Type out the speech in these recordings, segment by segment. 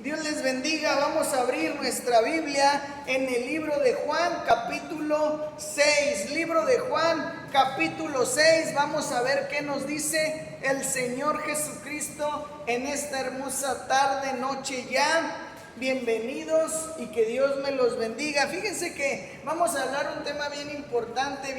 Dios les bendiga. Vamos a abrir nuestra Biblia en el libro de Juan, capítulo 6. Libro de Juan, capítulo 6. Vamos a ver qué nos dice el Señor Jesucristo en esta hermosa tarde, noche ya. Bienvenidos y que Dios me los bendiga. Fíjense que vamos a hablar un tema bien importante,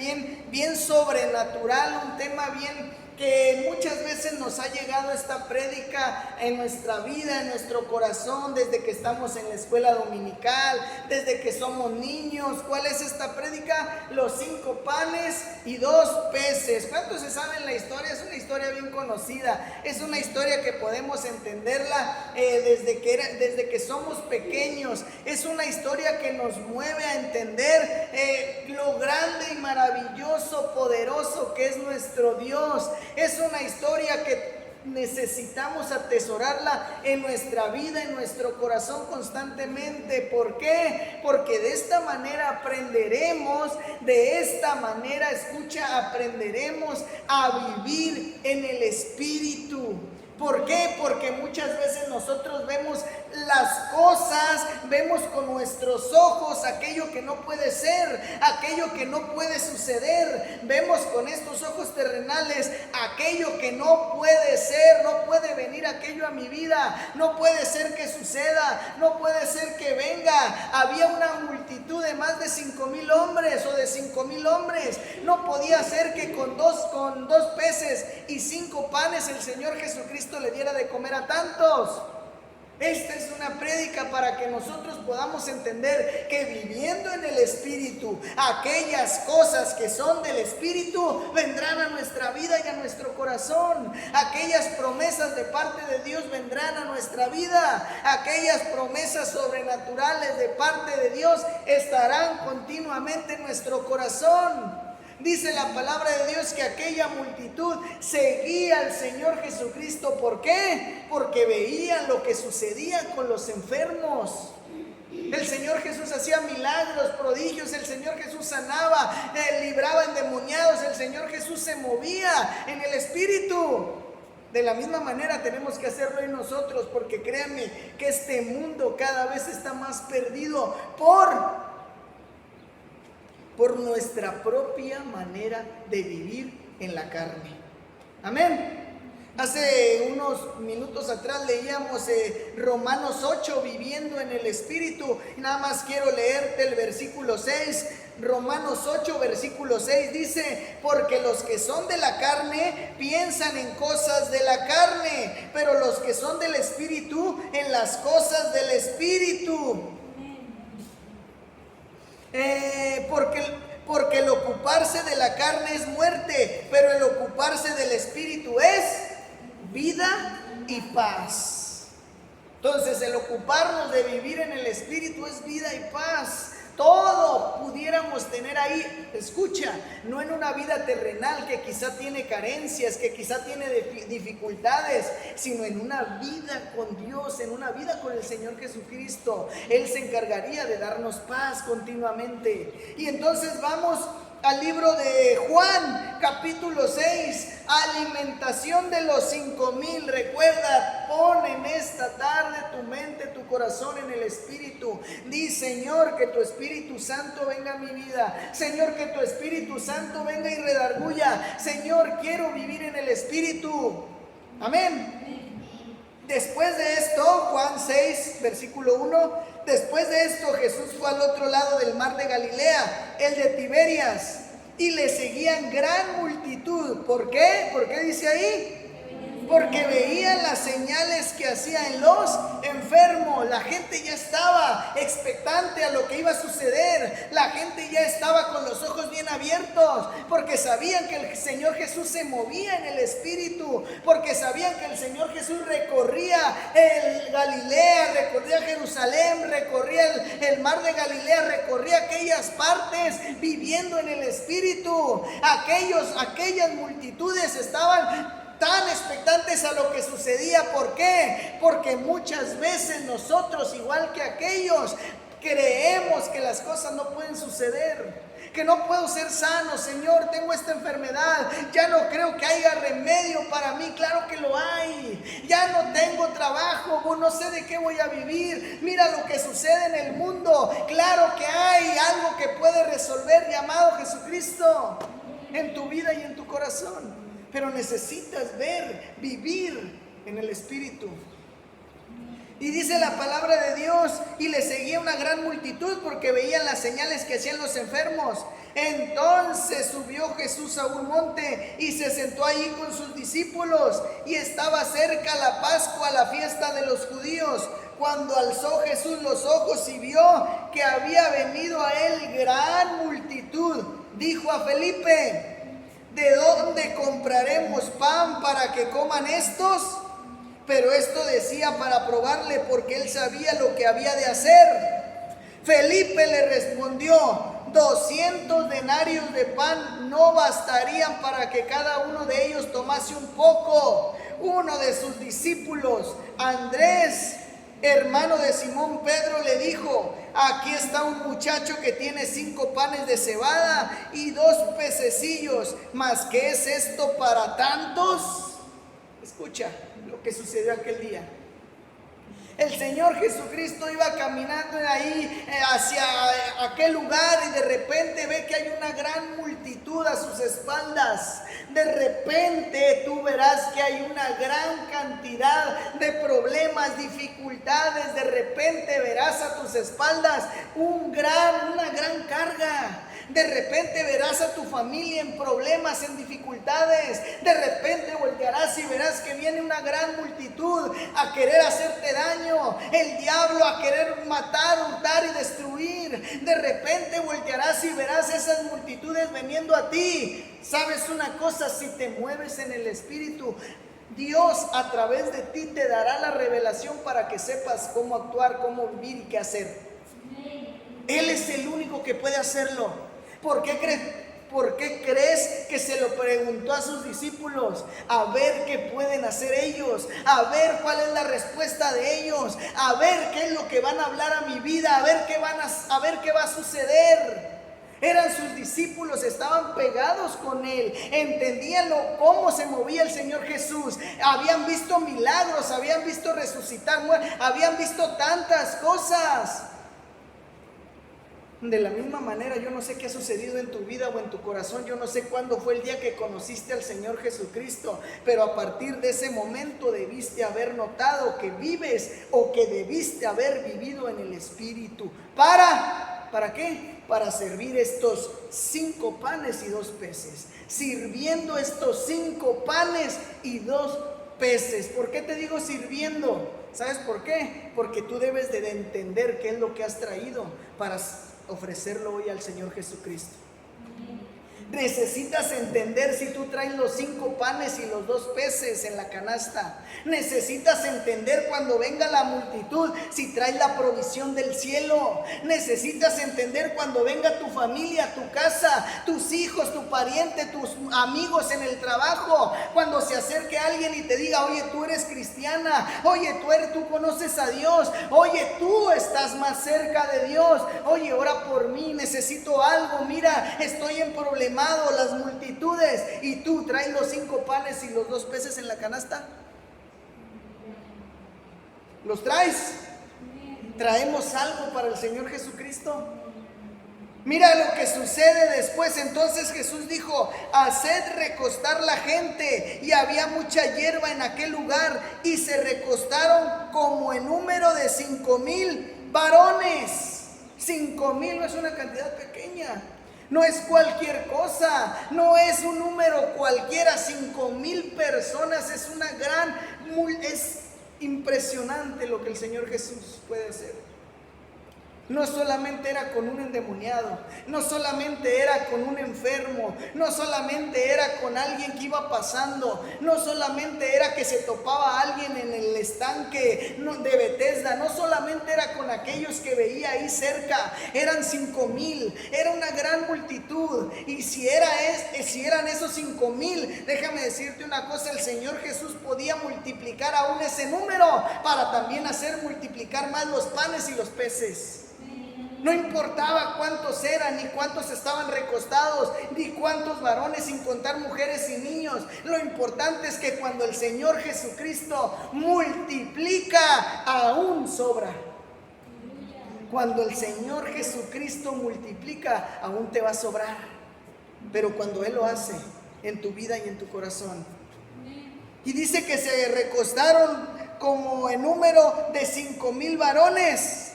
bien sobrenatural, un tema bien que muchas veces nos ha llegado esta prédica en nuestra vida, en nuestro corazón, desde que estamos en la escuela dominical, desde que somos niños. ¿Cuál es esta prédica? Los 5 panes y 2 peces. ¿Cuántos se saben la historia? Es una historia bien conocida, es una historia que podemos entenderla desde que somos pequeños. Es una historia que nos mueve a entender lo grande y maravilloso, poderoso que es nuestro Dios. Es una historia que necesitamos atesorarla en nuestra vida, en nuestro corazón constantemente. ¿Por qué? Porque de esta manera aprenderemos, aprenderemos a vivir en el Espíritu. ¿Por qué? Porque muchas veces nosotros vemos las cosas, vemos con nuestros ojos aquello que no puede ser, aquello que no puede suceder. Vemos con estos ojos terrenales aquello que no puede ser, no puede venir aquello a mi vida, no puede ser que suceda, no puede ser que venga. Había una multitud de más de 5,000 hombres o de 5,000 hombres. No podía ser que con dos peces y 5 panes el Señor Jesucristo le diera de comer a tantos. Esta es una prédica para que nosotros podamos entender que viviendo en el Espíritu, aquellas cosas que son del Espíritu vendrán a nuestra vida y a nuestro corazón. Aquellas promesas de parte de Dios vendrán a nuestra vida. Aquellas promesas sobrenaturales de parte de Dios estarán continuamente en nuestro corazón. Dice la palabra de Dios que aquella multitud seguía al Señor Jesucristo. ¿Por qué? Porque veían lo que sucedía con los enfermos. El Señor Jesús hacía milagros, prodigios. El Señor Jesús sanaba, libraba endemoniados. El Señor Jesús se movía en el Espíritu. De la misma manera tenemos que hacerlo en nosotros, porque créanme que este mundo cada vez está más perdido por nuestra propia manera de vivir en la carne. Amén. Hace unos minutos atrás leíamos Romanos 8, viviendo en el Espíritu. Nada más quiero leerte el versículo 6. Romanos 8, versículo 6 dice: porque los que son de la carne piensan en cosas de la carne, pero los que son del Espíritu en las cosas del Espíritu. Porque el ocuparse de la carne es muerte, pero el ocuparse del Espíritu es vida y paz. Entonces, el ocuparnos de vivir en el Espíritu es vida y paz. Todo pudiéramos tener ahí, escucha, no en una vida terrenal que quizá tiene carencias, que quizá tiene dificultades, sino en una vida con Dios, en una vida con el Señor Jesucristo. Él se encargaría de darnos paz continuamente. Y entonces vamos al libro de Juan, capítulo 6, alimentación de los 5,000. Recuerda, pon en esta tarde tu mente, tu corazón en el Espíritu. Di: Señor, que tu Espíritu Santo venga a mi vida. Señor, que tu Espíritu Santo venga y redarguya. Señor, quiero vivir en el Espíritu. Amén. Después de esto, Juan 6, versículo 1, después de esto Jesús fue al otro lado del mar de Galilea, el de Tiberias, y le seguían gran multitud. ¿Por qué? ¿Por qué dice ahí? Porque veían las señales que hacía en los enfermos. La gente ya estaba expectante a lo que iba a suceder. La gente ya estaba con los ojos bien abiertos, porque sabían que el Señor Jesús se movía en el Espíritu, porque sabían que el Señor Jesús recorría el Galilea, recorría Jerusalén, recorría el mar de Galilea, recorría aquellas partes viviendo en el Espíritu. Aquellas multitudes estaban tan expectantes a lo que sucedía. ¿Por qué? Porque muchas veces nosotros, igual que aquellos, creemos que las cosas no pueden suceder. que no puedo ser sano. Señor, tengo esta enfermedad, ya no creo que haya remedio para mí. Claro que lo hay. Ya no tengo trabajo, no sé de qué voy a vivir. Mira lo que sucede en el mundo. Claro que hay algo que puede resolver, llamado Jesucristo, en tu vida y en tu corazón. Pero necesitas ver, vivir en el Espíritu. Y dice la palabra de Dios: y le seguía una gran multitud porque veían las señales que hacían los enfermos. Entonces subió Jesús a un monte y se sentó allí con sus discípulos. Y estaba cerca la Pascua, la fiesta de los judíos. Cuando alzó Jesús los ojos y vio que había venido a él gran multitud, dijo a Felipe: ¿de dónde compraremos pan para que coman estos? Pero esto decía para probarle, porque él sabía lo que había de hacer. Felipe le respondió: 200 denarios de pan no bastarían para que cada uno de ellos tomase un poco. Uno de sus discípulos, Andrés, hermano de Simón Pedro, le dijo: aquí está un muchacho que tiene 5 panes de cebada y 2 pececillos, ¿mas qué es esto para tantos? Escucha lo que sucedió aquel día. El Señor Jesucristo iba caminando ahí hacia aquel lugar y de repente ve que hay una gran multitud a sus espaldas. De repente tú verás que hay una gran cantidad de problemas, dificultades. De repente verás a tus espaldas una gran carga. De repente verás a tu familia en problemas, en dificultades. De repente voltearás y verás que viene una gran multitud a querer hacerte daño. El diablo a querer matar, hurtar y destruir. De repente voltearás y verás esas multitudes veniendo a ti. ¿Sabes una cosa? Si te mueves en el Espíritu, Dios a través de ti te dará la revelación para que sepas cómo actuar, cómo vivir y qué hacer. Él es el único que puede hacerlo. ¿Por qué crees que se lo preguntó a sus discípulos? A ver qué pueden hacer ellos, a ver cuál es la respuesta de ellos, a ver qué es lo que van a hablar a mi vida, a ver qué va a suceder. Eran sus discípulos, estaban pegados con él, entendían cómo se movía el Señor Jesús, habían visto milagros, habían visto resucitar, habían visto tantas cosas. De la misma manera, yo no sé qué ha sucedido en tu vida o en tu corazón. Yo no sé cuándo fue el día que conociste al Señor Jesucristo, pero a partir de ese momento debiste haber notado que vives o que debiste haber vivido en el Espíritu. ¿Para qué? Para servir estos 5 panes y 2 peces. Sirviendo estos 5 panes y 2 peces. ¿Por qué te digo sirviendo? ¿Sabes por qué? Porque tú debes de entender qué es lo que has traído para ofrecerlo hoy al Señor Jesucristo. Necesitas entender si tú traes los 5 panes y los 2 peces en la canasta. Necesitas entender cuando venga la multitud si traes la provisión del cielo. Necesitas entender cuando venga tu familia, tu casa, tus hijos, tu pariente, tus amigos en el trabajo. Cuando se acerque alguien y te diga: oye, tú eres cristiana, oye, tú conoces a Dios, oye, tú estás más cerca de Dios, oye, ora por mí, necesito algo, mira, estoy en problemas. Las multitudes, y tú traes los 5 panes y los 2 peces en la canasta. ¿Los traes? ¿Traemos algo para el Señor Jesucristo? Mira lo que sucede después. Entonces Jesús dijo: haced recostar la gente. Y había mucha hierba en aquel lugar, y se recostaron como en número de 5,000 varones. 5,000 no es una cantidad pequeña. No es cualquier cosa, no es un número cualquiera. 5,000 personas es es impresionante lo que el Señor Jesús puede hacer. No solamente era con un endemoniado, no solamente era con un enfermo, no solamente era con alguien que iba pasando, no solamente era que se topaba a alguien en el estanque de Betesda, no solamente era con aquellos que veía ahí cerca. Eran 5,000, era una gran multitud. Y si eran esos 5,000, déjame decirte una cosa: el Señor Jesús podía multiplicar aún ese número para también hacer multiplicar más los panes y los peces. No importaba cuántos eran, ni cuántos estaban recostados, ni cuántos varones, sin contar mujeres y niños. Lo importante es que cuando el Señor Jesucristo multiplica, aún sobra. Cuando el Señor Jesucristo multiplica, aún te va a sobrar. Pero cuando Él lo hace en tu vida y en tu corazón. Y dice que se recostaron como en número de 5,000 varones.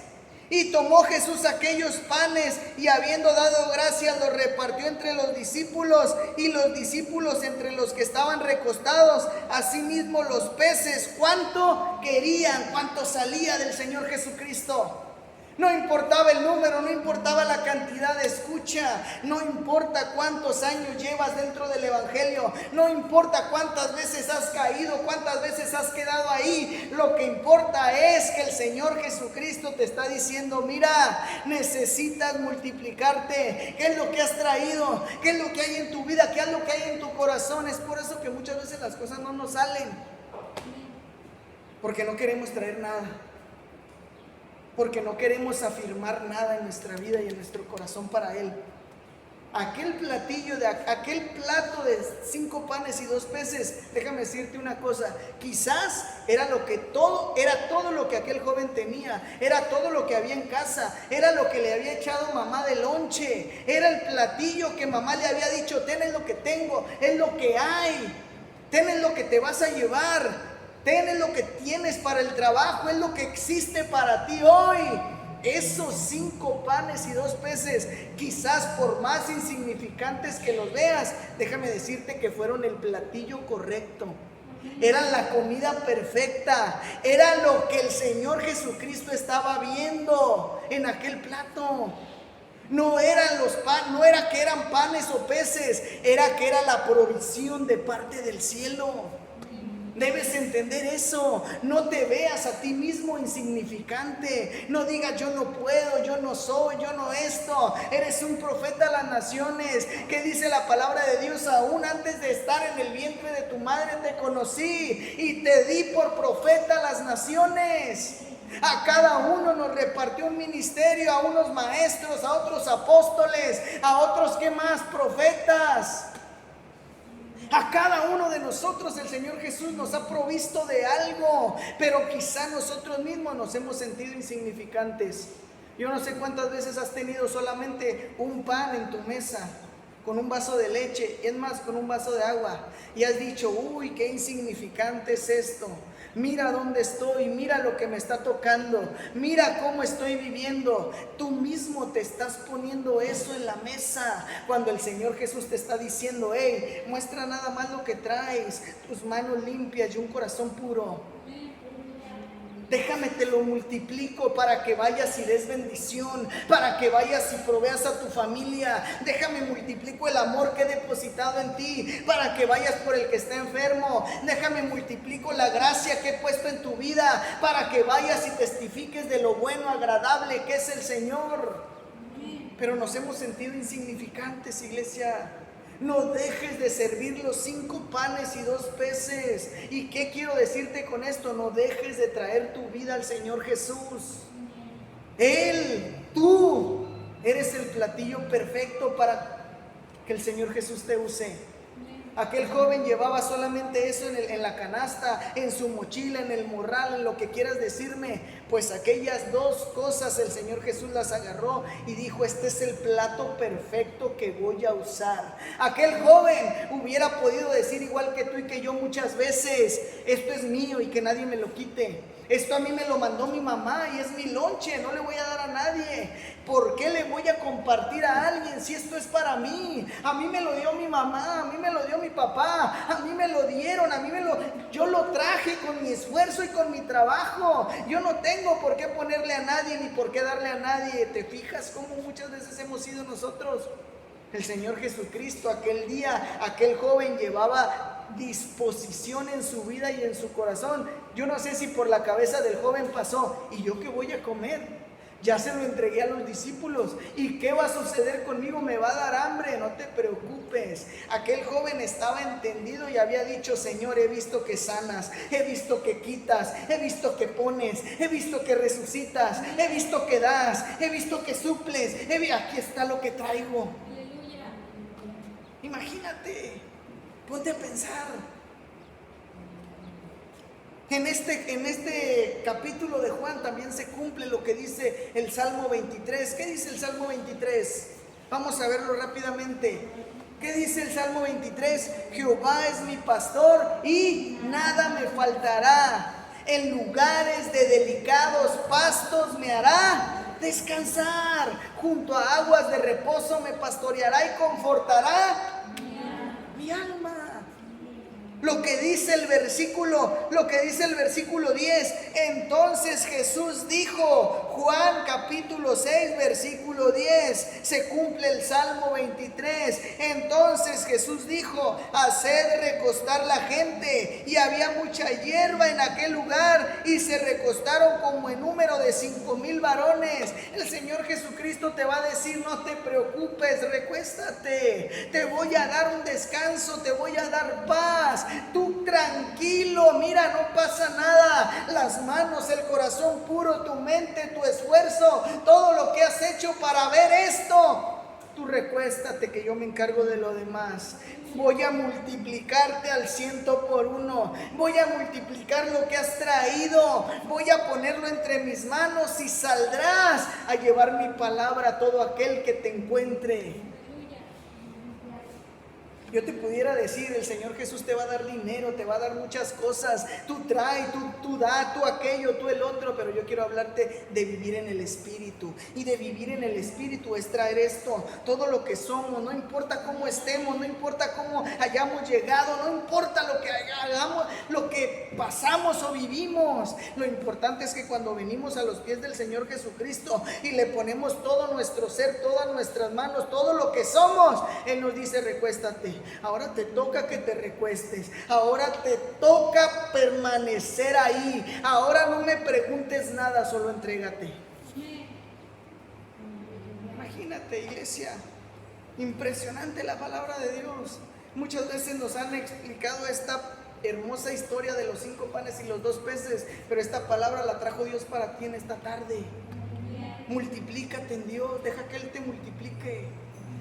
Y tomó Jesús aquellos panes y habiendo dado gracias los repartió entre los discípulos y los discípulos entre los que estaban recostados. Asimismo los peces, ¿cuánto querían? ¿Cuánto salía del Señor Jesucristo? No importaba el número, no importaba la cantidad de escucha, no importa cuántos años llevas dentro del Evangelio, no importa cuántas veces has caído, cuántas veces has quedado ahí. Lo que importa es que el Señor Jesucristo te está diciendo: mira, necesitas multiplicarte. ¿Qué es lo que has traído? ¿Qué es lo que hay en tu vida? ¿Qué es lo que hay en tu corazón? Es por eso que muchas veces las cosas no nos salen, porque no queremos traer nada. Porque no queremos afirmar nada en nuestra vida y en nuestro corazón para Él. Aquel plato de 5 panes y 2 peces, déjame decirte una cosa, quizás era todo lo que aquel joven tenía, era todo lo que había en casa, era lo que le había echado mamá de lonche, era el platillo que mamá le había dicho: ten, es lo que tengo, es lo que hay, ten, es lo que te vas a llevar. Ten, es lo que tienes para el trabajo, es lo que existe para ti hoy. Esos 5 panes y 2 peces, quizás por más insignificantes que los veas, déjame decirte que fueron el platillo correcto. Eran la comida perfecta, era lo que el Señor Jesucristo estaba viendo en aquel plato. No era que eran panes o peces, era que era la provisión de parte del cielo. Debes entender eso. No te veas a ti mismo insignificante. No digas: yo no puedo, yo no soy, yo no esto. Eres un profeta a las naciones. ¿Qué dice la palabra de Dios? Aún antes de estar en el vientre de tu madre te conocí y te di por profeta a las naciones. A cada uno nos repartió un ministerio, a unos maestros, a otros apóstoles, a otros, ¿qué más? Profetas. A cada uno de nosotros el Señor Jesús nos ha provisto de algo, pero quizá nosotros mismos nos hemos sentido insignificantes. Yo no sé cuántas veces has tenido solamente un pan en tu mesa, con un vaso de leche, es más, con un vaso de agua, y has dicho: uy, qué insignificante es esto. Mira dónde estoy, mira lo que me está tocando, mira cómo estoy viviendo. Tú mismo te estás poniendo eso en la mesa, cuando el Señor Jesús te está diciendo: hey, muestra nada más lo que traes, tus manos limpias y un corazón puro. Déjame, te lo multiplico para que vayas y des bendición, para que vayas y proveas a tu familia. Déjame, multiplico el amor que he depositado en ti, para que vayas por el que está enfermo. Déjame, multiplico la gracia que he puesto en tu vida, para que vayas y testifiques de lo bueno, agradable que es el Señor. Pero nos hemos sentido insignificantes, iglesia. No dejes de servir los 5 panes y 2 peces. ¿Y qué quiero decirte con esto? No dejes de traer tu vida al Señor Jesús. Tú eres el platillo perfecto para que el Señor Jesús te use. Aquel joven llevaba solamente eso en la canasta, en su mochila, en el morral, en lo que quieras decirme. Pues aquellas 2 cosas el Señor Jesús las agarró y dijo: este es el plato perfecto que voy a usar. Aquel joven hubiera podido decir, igual que tú y que yo muchas veces: esto es mío y que nadie me lo quite. Esto a mí me lo mandó mi mamá y es mi lonche, no le voy a dar a nadie. ¿Por qué le voy a compartir a alguien si esto es para mí? A mí me lo dio mi mamá, a mí me lo dio mi papá, a mí me lo dieron, yo lo traje con mi esfuerzo y con mi trabajo. Yo no tengo por qué ponerle a nadie ni por qué darle a nadie. ¿Te fijas cómo muchas veces hemos sido nosotros? El Señor Jesucristo aquel día, aquel joven llevaba disposición en su vida y en su corazón. Yo no sé si por la cabeza del joven pasó: ¿y yo qué voy a comer? Ya se lo entregué a los discípulos. ¿Y qué va a suceder conmigo? Me va a dar hambre, no te preocupes. Aquel joven estaba entendido y había dicho: Señor, he visto que sanas, he visto que quitas, he visto que pones, he visto que resucitas, he visto que das, he visto que suples, aquí está lo que traigo. Imagínate, ponte a pensar. En este capítulo de Juan también se cumple lo que dice el Salmo 23. ¿Qué dice el Salmo 23? Vamos a verlo rápidamente. ¿Qué dice el Salmo 23? Jehová es mi pastor y nada me faltará. En lugares de delicados pastos me hará descansar. Junto a aguas de reposo me pastoreará y confortará mi alma. Lo que dice el versículo 10. Entonces Jesús dijo, Juan capítulo 6 versículo 10, se cumple el Salmo 23. Entonces Jesús dijo, haced recostar la gente, y había mucha hierba en aquel lugar, y se recostaron como en número de 5,000 varones. El Señor Jesucristo te va a decir, no te preocupes, recuéstate, te voy a dar un descanso, te voy a dar paz. Tú tranquilo, mira, no pasa nada. Las manos, el corazón puro, tu mente, tu esfuerzo, todo lo que has hecho para ver esto, tú recuéstate que yo me encargo de lo demás. Voy a multiplicarte al 100 por 1. Voy a multiplicar lo que has traído. Voy a ponerlo entre mis manos y saldrás a llevar mi palabra a todo aquel que te encuentre. Yo te pudiera decir, el Señor Jesús te va a dar dinero, te va a dar muchas cosas. Tú traes, tú da, tú aquello, tú el otro. Pero yo quiero hablarte de vivir en el Espíritu. Y de vivir en el Espíritu es traer esto, todo lo que somos. No importa cómo estemos, no importa cómo hayamos llegado, no importa lo que hagamos, lo que pasamos o vivimos. Lo importante es que cuando venimos a los pies del Señor Jesucristo y le ponemos todo nuestro ser, todas nuestras manos, todo lo que somos, Él nos dice, recuéstate. Ahora te toca que te recuestes. Ahora te toca permanecer ahí. Ahora no me preguntes nada, solo entrégate. Imagínate, iglesia. Impresionante la palabra de Dios. Muchas veces nos han explicado esta hermosa historia de los 5 panes y los 2 peces, pero esta palabra la trajo Dios para ti en esta tarde. Multiplícate en Dios. Deja que Él te multiplique.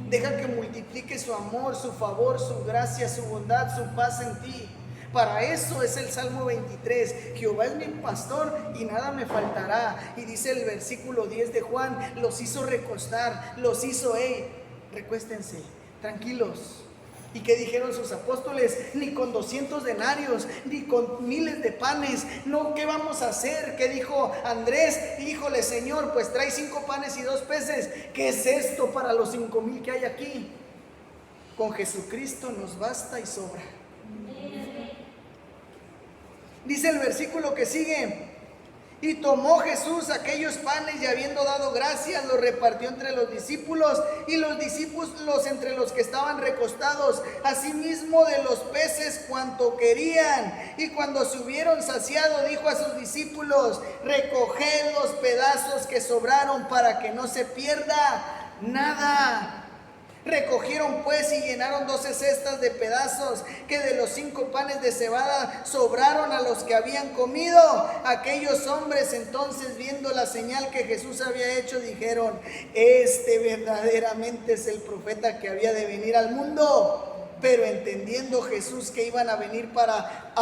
Deja que multiplique su amor, su favor, su gracia, su bondad, su paz en ti. Para eso es el Salmo 23. Jehová es mi pastor y nada me faltará. Y dice el versículo 10 de Juan, los hizo recostar, los hizo, recuéstense, tranquilos. ¿Y qué dijeron sus apóstoles? Ni con 200 denarios, ni con miles de panes. No, ¿qué vamos a hacer? ¿Qué dijo Andrés? Híjole, Señor, pues trae 5 panes y 2 peces. ¿Qué es esto para los 5,000 que hay aquí? Con Jesucristo nos basta y sobra. Dice el versículo que sigue. Y tomó Jesús aquellos panes y habiendo dado gracias, los repartió entre los discípulos y los discípulos entre los que estaban recostados, asimismo de los peces cuanto querían. Y cuando se hubieron saciado, dijo a sus discípulos, recoged los pedazos que sobraron para que no se pierda nada. Recogieron pues y llenaron 12 cestas de pedazos que de los 5 panes de cebada sobraron a los que habían comido. Aquellos hombres entonces, viendo la señal que Jesús había hecho, dijeron, este verdaderamente es el profeta que había de venir al mundo. Pero entendiendo Jesús que iban a venir para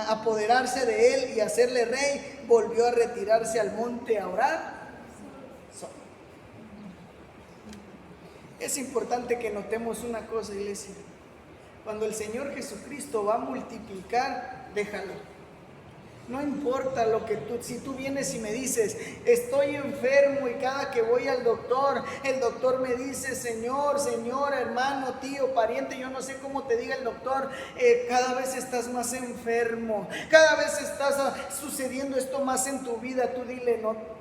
apoderarse de él y hacerle rey, volvió a retirarse al monte a orar. Es importante que notemos una cosa, iglesia. Cuando el Señor Jesucristo va a multiplicar, déjalo. No importa lo que si tú vienes y me dices, estoy enfermo y cada que voy al doctor, el doctor me dice, señor, hermano, tío, pariente, yo no sé cómo te diga el doctor, cada vez estás más enfermo, cada vez estás sucediendo esto más en tu vida, tú dile, no,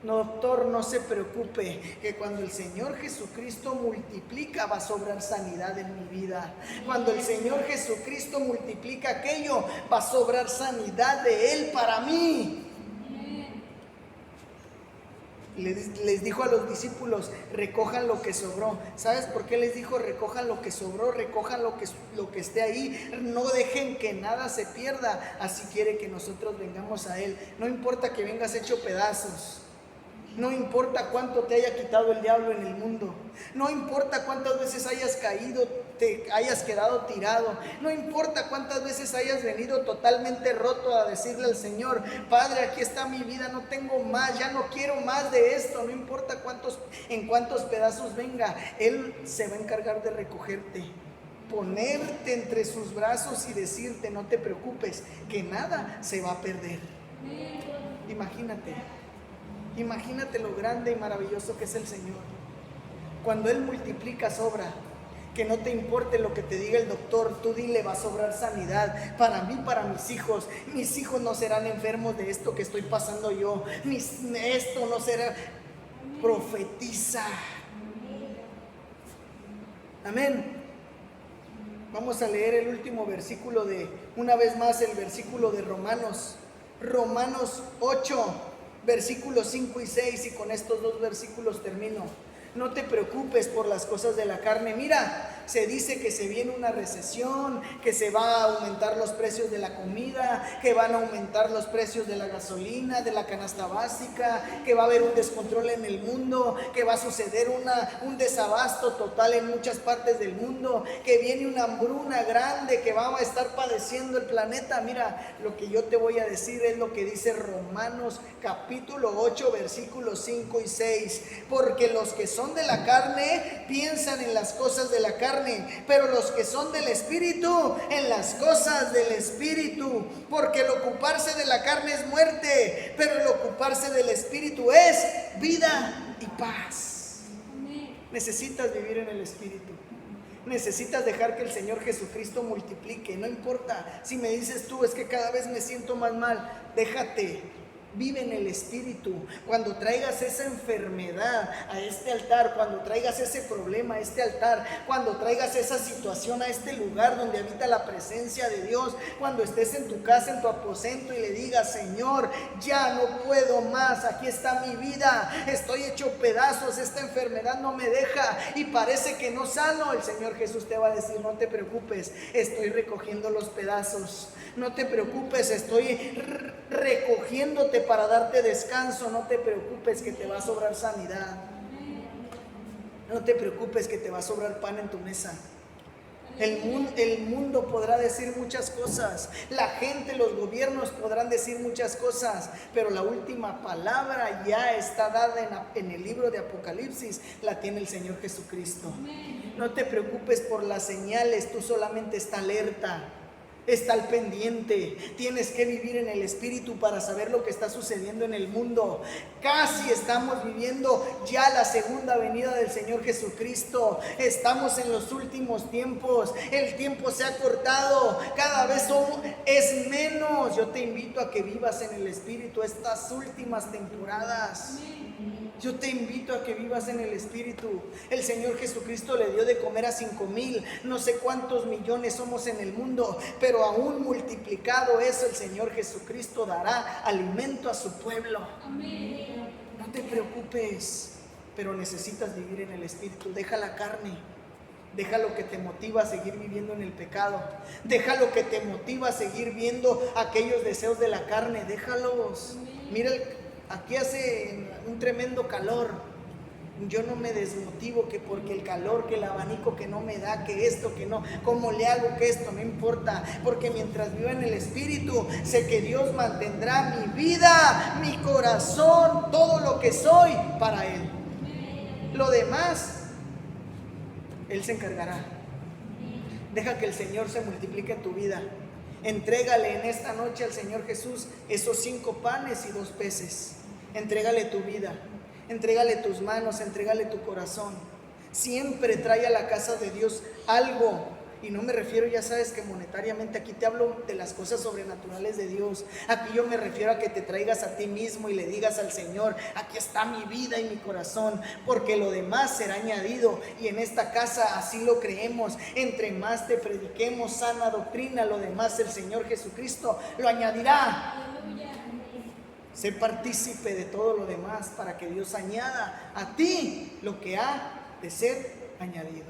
doctor, no se preocupe, que cuando el Señor Jesucristo multiplica va a sobrar sanidad en mi vida. Cuando el Señor Jesucristo multiplica aquello, va a sobrar sanidad de Él para mí. Les dijo a los discípulos, recojan lo que sobró. ¿Sabes por qué les dijo recojan lo que sobró? Recojan lo que esté ahí. No dejen que nada se pierda. Así quiere que nosotros vengamos a Él. No importa que vengas hecho pedazos. No importa cuánto te haya quitado el diablo en el mundo. No importa cuántas veces hayas caído, te hayas quedado tirado. No importa cuántas veces hayas venido totalmente roto a decirle al Señor, Padre, aquí está mi vida, no tengo más, ya no quiero más de esto. No importa en cuántos pedazos venga, Él se va a encargar de recogerte, ponerte entre sus brazos y decirte, no te preocupes, que nada se va a perder. Imagínate lo grande y maravilloso que es el Señor. Cuando Él multiplica, sobra. Que no te importe lo que te diga el doctor, tú dile, va a sobrar sanidad para mí, para mis hijos. Mis hijos no serán enfermos de esto que estoy pasando yo. Esto no será. Profetiza. Amén. Vamos a leer el último versículo una vez más, el versículo de Romanos 8. Versículos 5 y 6, y con estos dos versículos termino. No te preocupes por las cosas de la carne. Mira, se dice que se viene una recesión, que se va a aumentar los precios de la comida, que van a aumentar los precios de la gasolina, de la canasta básica, que va a haber un descontrol en el mundo, que va a suceder un desabasto total en muchas partes del mundo, que viene una hambruna grande, que va a estar padeciendo el planeta. Mira, lo que yo te voy a decir es lo que dice Romanos capítulo 8, versículos 5 y 6. Porque los que son de la carne piensan en las cosas de la carne, pero los que son del Espíritu en las cosas del Espíritu. Porque el ocuparse de la carne es muerte, pero el ocuparse del Espíritu es vida y paz. Necesitas vivir en el Espíritu. Necesitas dejar que el Señor Jesucristo multiplique. No importa si me dices tú, es que cada vez me siento más mal. Déjate. Vive en el Espíritu. Cuando traigas esa enfermedad a este altar, cuando traigas ese problema a este altar, cuando traigas esa situación a este lugar donde habita la presencia de Dios, cuando estés en tu casa, en tu aposento y le digas, Señor, ya no puedo más, aquí está mi vida, estoy hecho pedazos, esta enfermedad no me deja y parece que no sano. El Señor Jesús te va a decir, no te preocupes, estoy recogiendo los pedazos. No te preocupes, estoy recogiéndote para darte descanso. No te preocupes que te va a sobrar sanidad. No te preocupes que te va a sobrar pan en tu mesa. El mundo podrá decir muchas cosas, la gente, los gobiernos podrán decir muchas cosas, pero la última palabra ya está dada en el libro de Apocalipsis, la tiene el Señor Jesucristo. No te preocupes por las señales, tú solamente está alerta. Está al pendiente. Tienes que vivir en el Espíritu para saber lo que está sucediendo en el mundo. Casi estamos viviendo ya la segunda venida del Señor Jesucristo. Estamos en los últimos tiempos. El tiempo se ha cortado. Cada vez es menos. Yo te invito a que vivas en el Espíritu estas últimas temporadas. Yo te invito a que vivas en el Espíritu. El Señor Jesucristo le dio de comer a 5,000, no sé cuántos millones somos en el mundo, pero aún multiplicado eso, el Señor Jesucristo dará alimento a su pueblo. Amén. No te preocupes, pero necesitas vivir en el Espíritu. Deja la carne. Deja lo que te motiva a seguir viviendo en el pecado. Deja lo que te motiva a seguir viendo aquellos deseos de la carne. Déjalos. Mira, aquí hace un tremendo calor. Yo no me desmotivo que porque el calor, que el abanico que no me da, que esto, que no, cómo le hago, que esto, no importa. Porque mientras viva en el Espíritu, sé que Dios mantendrá mi vida, mi corazón, todo lo que soy para Él. Lo demás, Él se encargará. Deja que el Señor se multiplique en tu vida. Entrégale en esta noche al Señor Jesús esos 5 panes y 2 peces. Entrégale tu vida, entrégale tus manos, entrégale tu corazón. Siempre trae a la casa de Dios algo. Y no me refiero, ya sabes que monetariamente, aquí te hablo de las cosas sobrenaturales de Dios. Aquí yo me refiero a que te traigas a ti mismo y le digas al Señor, aquí está mi vida y mi corazón, porque lo demás será añadido. Y en esta casa así lo creemos. Entre más te prediquemos sana doctrina, lo demás el Señor Jesucristo lo añadirá. Sé partícipe de todo lo demás para que Dios añada a ti lo que ha de ser añadido.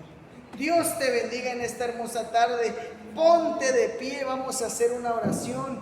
Dios te bendiga en esta hermosa tarde. Ponte de pie, vamos a hacer una oración.